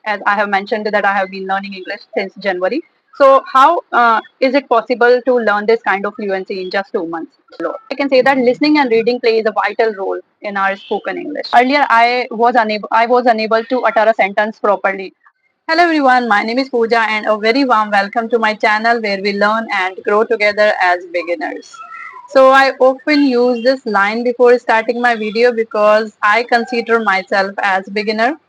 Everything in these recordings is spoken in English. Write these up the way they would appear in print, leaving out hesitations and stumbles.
as I have mentioned that I have been learning English since January. So how is it possible to learn this kind of fluency in just 2 months? I can say that listening and reading plays a vital role in our spoken English. Earlier, I was unable to utter a sentence properly. Hello everyone, my name is Pooja and a very warm welcome to my channel where we learn and grow together as beginners. So I often use this line before starting my video because I consider myself as beginner,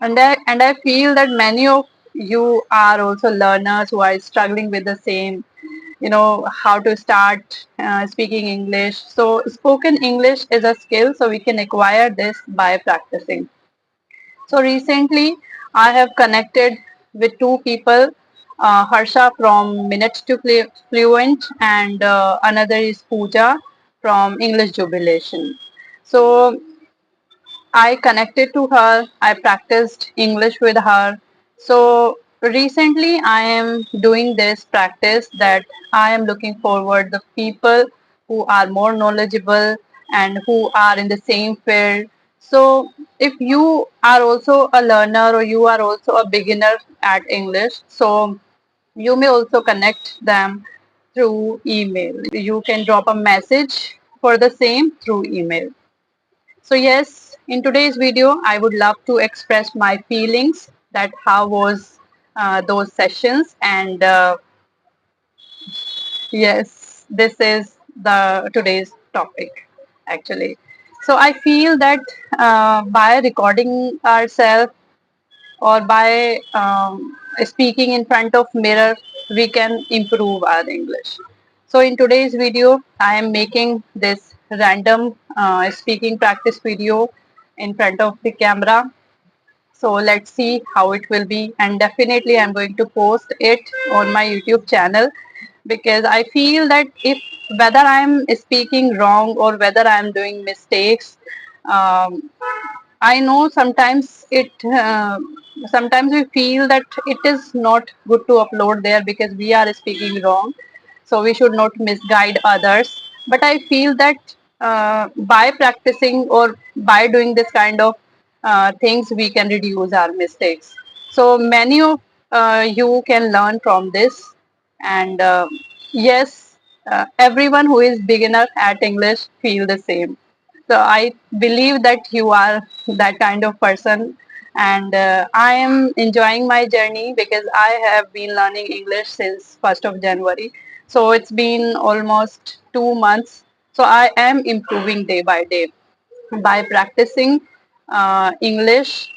and I feel that many of you are also learners who are struggling with the same, how to start speaking English. So spoken English is a skill, so we can acquire this by practicing. So recently, I have connected with two people, Harsha from Minutes to Fluent, and another is Pooja from English Jubilation. So I connected to her. I practiced English with her. So recently, I am doing this practice that I am looking forward the people who are more knowledgeable and who are in the same field. So if you are also a learner or you are also a beginner at English, so you may also connect them through email. You can drop a message for the same through email. So yes, in today's video, I would love to express my feelings that how was those sessions, and yes, this is the today's topic actually. So I feel that by recording ourselves or by speaking in front of mirror, we can improve our English. So in today's video, I am making this random speaking practice video in front of the camera. So let's see how it will be, and definitely I'm going to post it on my YouTube channel because I feel that if whether I'm speaking wrong or whether I'm doing mistakes, um, I know sometimes we feel that it is not good to upload there because we are speaking wrong. So we should not misguide others. But I feel that by practicing or by doing this kind of things, we can reduce our mistakes. So many of you can learn from this, and yes, everyone who is beginner at English feel the same. So I believe that you are that kind of person, and I am enjoying my journey because I have been learning English since 1st of January. So it's been almost 2 months. So I am improving day by day by practicing English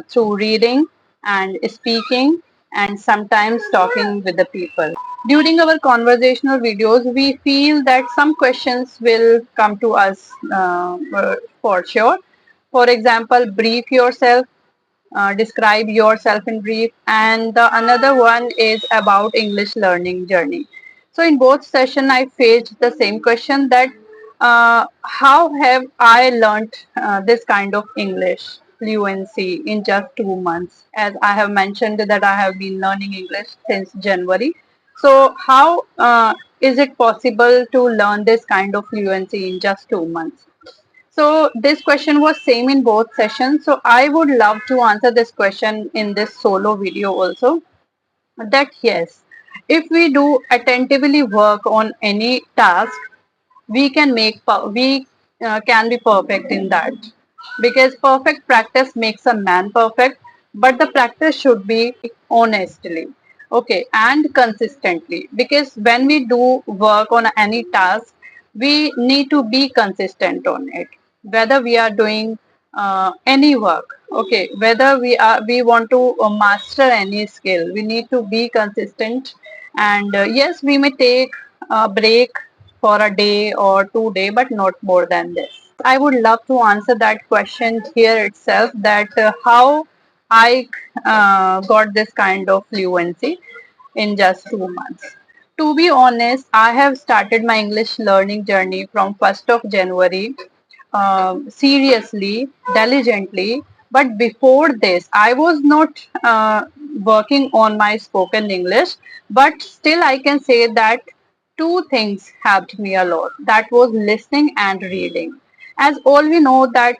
through reading and speaking and sometimes talking with the people. During our conversational videos, we feel that some questions will come to us for sure. For example, brief yourself, describe yourself in brief, and the another one is about English learning journey. So in both session, I faced the same question that how have I learned this kind of English fluency in just 2 months? As I have mentioned that I have been learning English since January. So how is it possible to learn this kind of fluency in just 2 months? So this question was same in both sessions. So I would love to answer this question in this solo video also. That yes, if we do attentively work on any task, we can we can be perfect in that, because perfect practice makes a man perfect, but the practice should be honestly, okay, and consistently, because when we do work on any task, we need to be consistent on it, whether we are doing any work, okay, whether we want to master any skill, we need to be consistent. And yes, we may take a break for a day or 2 day, but not more than this. I would love to answer that question here itself, that how I got this kind of fluency in just 2 months. To be honest, I have started my English learning journey from 1st of January, seriously, diligently. But before this, I was not working on my spoken English. But still, I can say that two things helped me a lot. That was listening and reading. As all we know that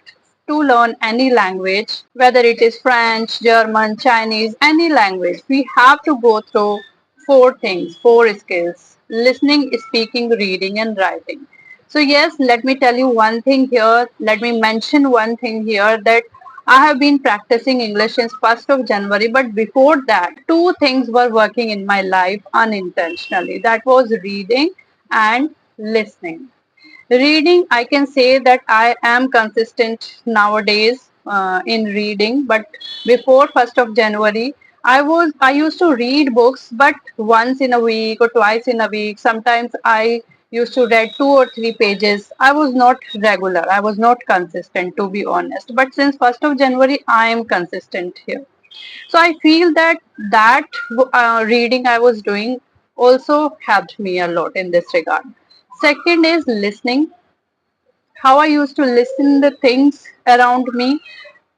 to learn any language, whether it is French, German, Chinese, any language, we have to go through four things, four skills: listening, speaking, reading, and writing. So, yes, let me tell you one thing here. Let me mention one thing here that I have been practicing English since 1st of January, but before that, two things were working in my life unintentionally. That was reading and listening. Reading, I can say that I am consistent nowadays in reading, but before 1st of January, I used to read books, but once in a week or twice in a week. Sometimes I used to read 2 or 3 pages. I was not regular. I was not consistent, to be honest. But since 1st of January, I am consistent here. So I feel that reading I was doing also helped me a lot in this regard. Second is listening, how I used to listen the things around me.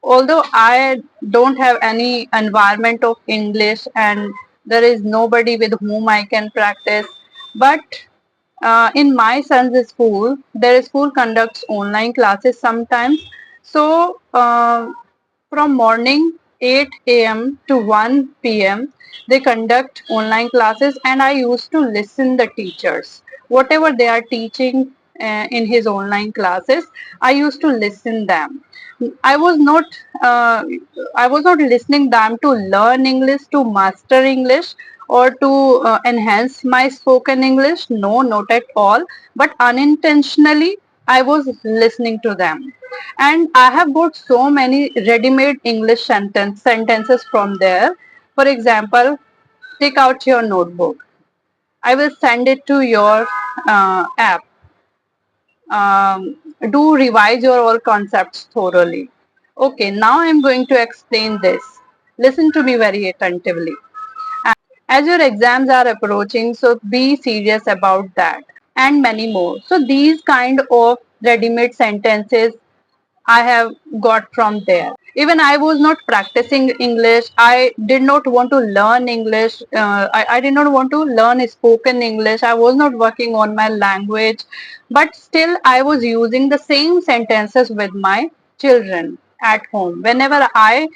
Although I don't have any environment of English and there is nobody with whom I can practice, but in my son's school, their school conducts online classes sometimes. So from morning 8 a.m. to 1 p.m. they conduct online classes, and I used to listen the teachers whatever they are teaching in his online classes. I used to listen them. I was not uh, I was not listening them to learn English, to master English, or to enhance my spoken English. No, not at all. But unintentionally, I was listening to them, and I have got so many ready-made English sentences from there. For example, take out your notebook. I will send it to your app. Do revise your all concepts thoroughly. Okay, now I'm going to explain this. Listen to me very attentively. As your exams are approaching, so be serious about that, and many more. So these kind of ready-made sentences I have got from there. Even I was not practicing English. I did not want to learn English. I did not want to learn spoken English. I was not working on my language. But still, I was using the same sentences with my children at home. Whenever I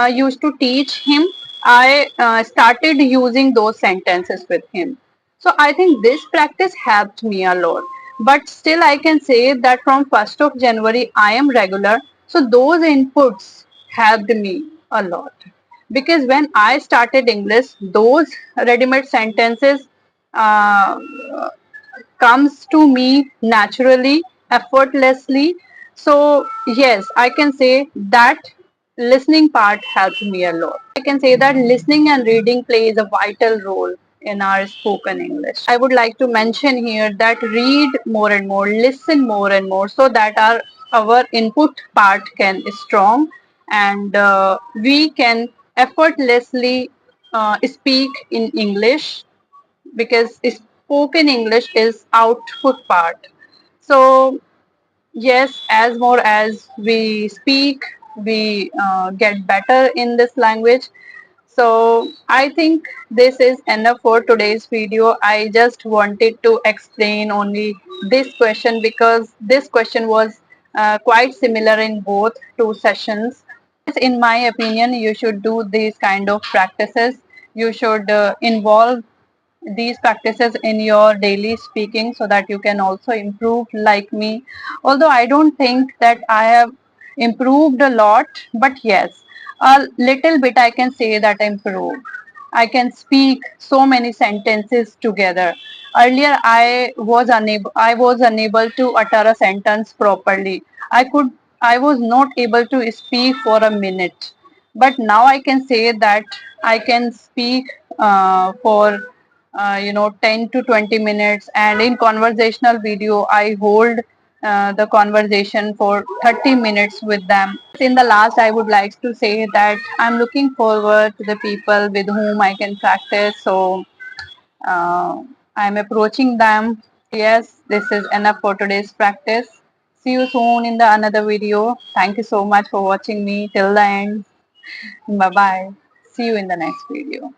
used to teach him, I started using those sentences with him. So I think this practice helped me a lot. But still I can say that from 1st of January I am regular. So those inputs helped me a lot. Because when I started English, those ready-made sentences uh, comes to me naturally, effortlessly. So yes, I can say that listening part helped me a lot. I can say that listening and reading plays a vital role in our spoken English. I would like to mention here that read more and more, listen more and more, so that our input part can strong, and we can effortlessly speak in English, because spoken English is output part. So yes, as more as we speak, we get better in this language. So I think this is enough for today's video. I just wanted to explain only this question because this question was quite similar in both two sessions. In my opinion, you should do these kind of practices. You should involve these practices in your daily speaking so that you can also improve like me. Although I don't think that I have improved a lot, but yes, a little bit I can say that I improved. I can speak so many sentences together. Earlier I was unable to utter a sentence properly. I was not able to speak for a minute. But now I can say that I can speak for 10 to 20 minutes, and in conversational video I hold the conversation for 30 minutes with them. In the last, I would like to say that I'm looking forward to the people with whom I can practice. So uh, I'm approaching them. Yes, this is enough for today's practice. See you soon in the another video. Thank you so much for watching me till the end. Bye bye. See you in the next video.